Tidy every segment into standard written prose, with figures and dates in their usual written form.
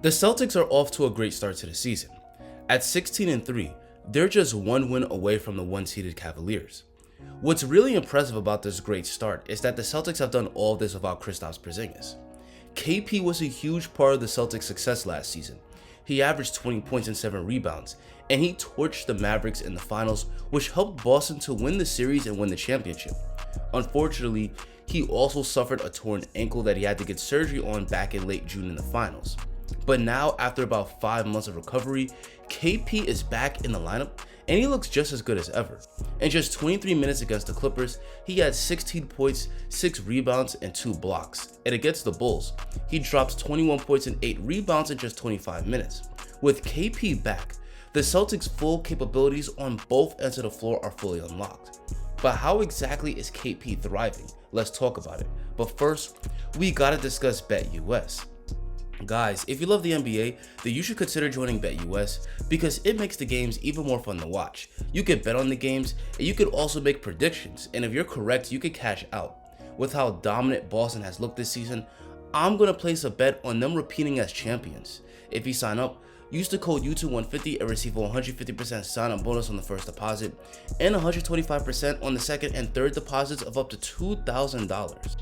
The Celtics are off to a great start to the season. At 16-3, they're just one win away from the one-seeded Cavaliers. What's really impressive about this great start is that the Celtics have done all this without Kristaps Porzingis. KP was a huge part of the Celtics' success last season. He averaged 20 points and 7 rebounds, and he torched the Mavericks in the finals, which helped Boston to win the series and win the championship. Unfortunately, he also suffered a torn ankle that he had to get surgery on back in late June in the finals. But now, after about 5 months of recovery, KP is back in the lineup and he looks just as good as ever. In just 23 minutes against the Clippers, he had 16 points, 6 rebounds, and 2 blocks. And against the Bulls, he drops 21 points and 8 rebounds in just 25 minutes. With KP back, the Celtics' full capabilities on both ends of the floor are fully unlocked. But how exactly is KP thriving? Let's talk about it. But first, we gotta discuss BetUS. Guys, if you love the NBA, then you should consider joining BetUS because it makes the games even more fun to watch. You can bet on the games and you can also make predictions, and if you're correct, you can cash out. With how dominant Boston has looked this season, I'm going to place a bet on them repeating as champions. If you sign up, use the code YouTube150 and receive a 150% sign-up bonus on the first deposit and 125% on the second and third deposits of up to $2,000.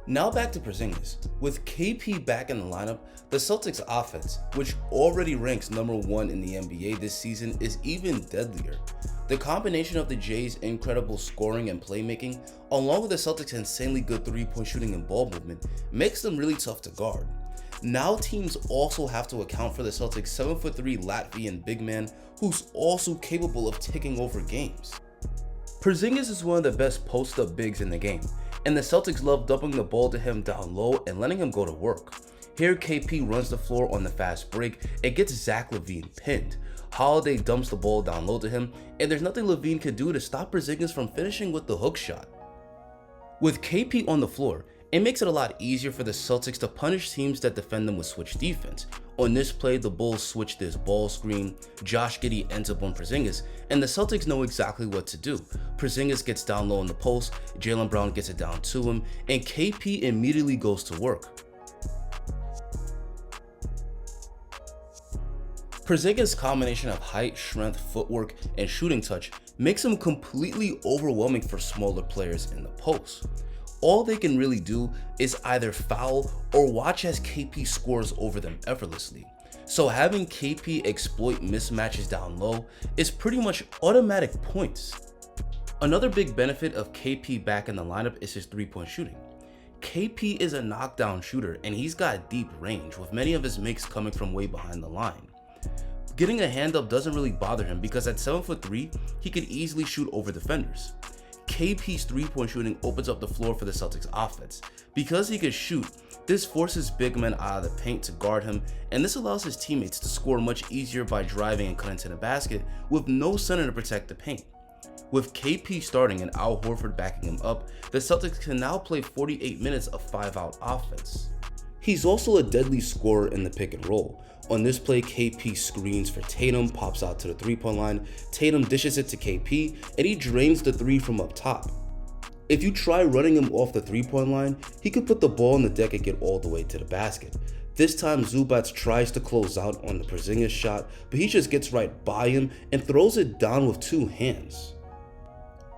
Now back to Porzingis. With KP back in the lineup, the Celtics offense, which already ranks number 1 in the NBA this season, is even deadlier. The combination of the Jays' incredible scoring and playmaking, along with the Celtics' insanely good 3-point shooting and ball movement, makes them really tough to guard. Now teams also have to account for the Celtics' 7'3" Latvian big man who's also capable of taking over games. Porzingis is one of the best post-up bigs in the game, and the Celtics love dumping the ball to him down low and letting him go to work. Here KP runs the floor on the fast break and gets Zach LaVine pinned. Holiday dumps the ball down low to him, and there's nothing LaVine can do to stop Porzingis from finishing with the hook shot. With KP on the floor, it makes it a lot easier for the Celtics to punish teams that defend them with switch defense. On this play, the Bulls switch this ball screen, Josh Giddey ends up on Porzingis, and the Celtics know exactly what to do. Porzingis gets down low in the post, Jaylen Brown gets it down to him, and KP immediately goes to work. Porzingis' combination of height, strength, footwork, and shooting touch makes him completely overwhelming for smaller players in the post. All they can really do is either foul or watch as KP scores over them effortlessly. So having KP exploit mismatches down low is pretty much automatic points. Another big benefit of KP back in the lineup is his 3-point shooting. KP is a knockdown shooter and he's got deep range, with many of his makes coming from way behind the line. Getting a hand up doesn't really bother him because at 7'3", he can easily shoot over defenders. KP's 3-point shooting opens up the floor for the Celtics offense. Because he can shoot, this forces big men out of the paint to guard him, and this allows his teammates to score much easier by driving and cutting to the basket with no center to protect the paint. With KP starting and Al Horford backing him up, the Celtics can now play 48 minutes of 5-out offense. He's also a deadly scorer in the pick and roll. On this play, KP screens for Tatum, pops out to the 3-point line, Tatum dishes it to KP, and he drains the 3 from up top. If you try running him off the 3-point line, he could put the ball on the deck and get all the way to the basket. This time Zubac tries to close out on the Porzingis shot, but he just gets right by him and throws it down with 2 hands.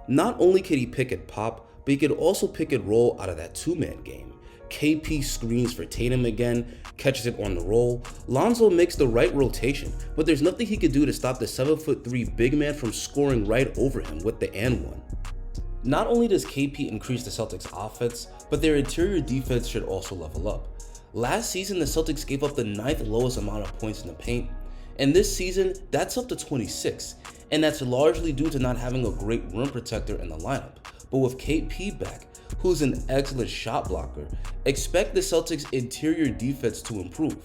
Not only can he pick and pop, but he can also pick and roll out of that 2-man game. KP screens for Tatum again, catches it on the roll. Lonzo makes the right rotation, but there's nothing he can do to stop the 7'3" big man from scoring right over him with the and one. Not only does KP increase the Celtics offense, but their interior defense should also level up. Last season, the Celtics gave up the 9th lowest amount of points in the paint, and this season, that's up to 26, and that's largely due to not having a great rim protector in the lineup. But with KP back, who's an excellent shot blocker, expect the Celtics' interior defense to improve.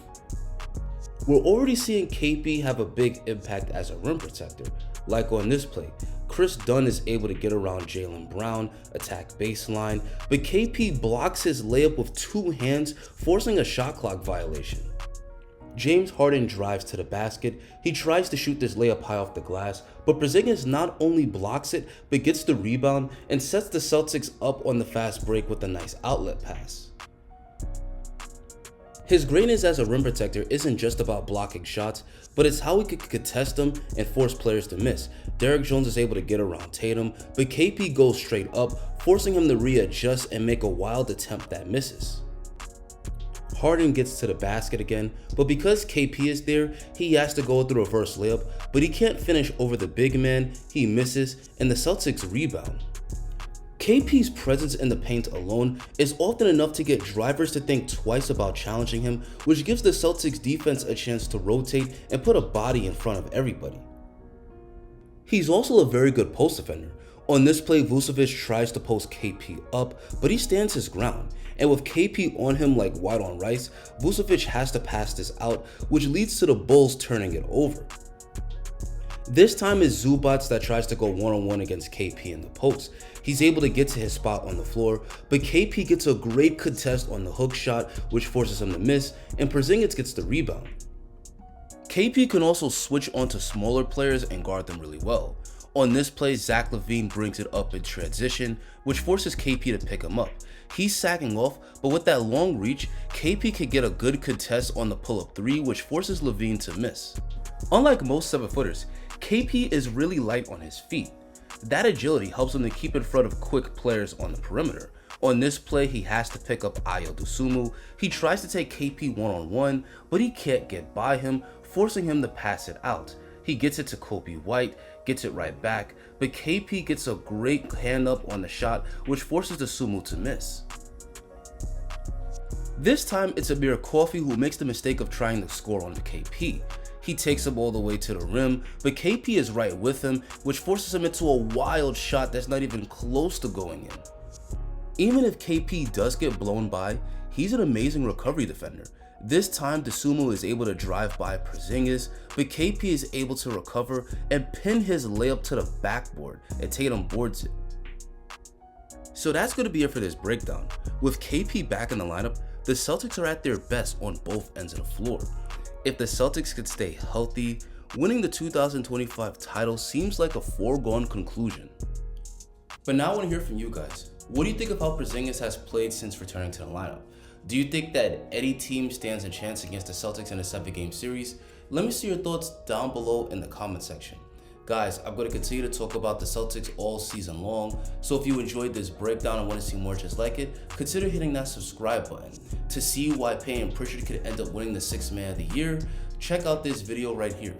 We're already seeing KP have a big impact as a rim protector, like on this play. Chris Dunn is able to get around Jaylen Brown, attack baseline, but KP blocks his layup with 2 hands, forcing a shot clock violation. James Harden drives to the basket. He tries to shoot this layup high off the glass, but Porzingis not only blocks it, but gets the rebound and sets the Celtics up on the fast break with a nice outlet pass. His greatness as a rim protector isn't just about blocking shots, but it's how he could contest them and force players to miss. Derrick Jones is able to get around Tatum, but KP goes straight up, forcing him to readjust and make a wild attempt that misses. Harden gets to the basket again, but because KP is there, he has to go through a reverse layup, but he can't finish over the big man, he misses, and the Celtics rebound. KP's presence in the paint alone is often enough to get drivers to think twice about challenging him, which gives the Celtics defense a chance to rotate and put a body in front of everybody. He's also a very good post defender. On this play, Vucevic tries to post KP up, but he stands his ground, and with KP on him like white on rice, Vucevic has to pass this out, which leads to the Bulls turning it over. This time it's Zubac that tries to go one-on-one against KP in the post. He's able to get to his spot on the floor, but KP gets a great contest on the hook shot, which forces him to miss, and Porzingis gets the rebound. KP can also switch onto smaller players and guard them really well. On this play, Zach LaVine brings it up in transition, which forces KP to pick him up. He's sagging off, but with that long reach, KP can get a good contest on the pull-up 3, which forces LaVine to miss. Unlike most 7-footers, KP is really light on his feet. That agility helps him to keep in front of quick players on the perimeter. On this play, he has to pick up Ayo Dosunmu. He tries to take KP one-on-one, but he can't get by him, forcing him to pass it out. He gets it to Kobe White, gets it right back, but KP gets a great hand up on the shot, which forces Dosunmu to miss. This time, it's Amir Coffey who makes the mistake of trying to score on the KP. He takes him all the way to the rim, but KP is right with him, which forces him into a wild shot that's not even close to going in. Even if KP does get blown by, he's an amazing recovery defender. This time, Dosunmu is able to drive by Porzingis, but KP is able to recover and pin his layup to the backboard, and Tatum boards it. So that's going to be it for this breakdown. With KP back in the lineup, the Celtics are at their best on both ends of the floor. If the Celtics could stay healthy, winning the 2025 title seems like a foregone conclusion. But now I want to hear from you guys. What do you think of how Porzingis has played since returning to the lineup? Do you think that any team stands a chance against the Celtics in a 7-game series? Let me see your thoughts down below in the comment section. Guys, I'm going to continue to talk about the Celtics all season long, so if you enjoyed this breakdown and want to see more just like it, consider hitting that subscribe button. To see why Payton Pritchard could end up winning the 6th Man of the Year, check out this video right here.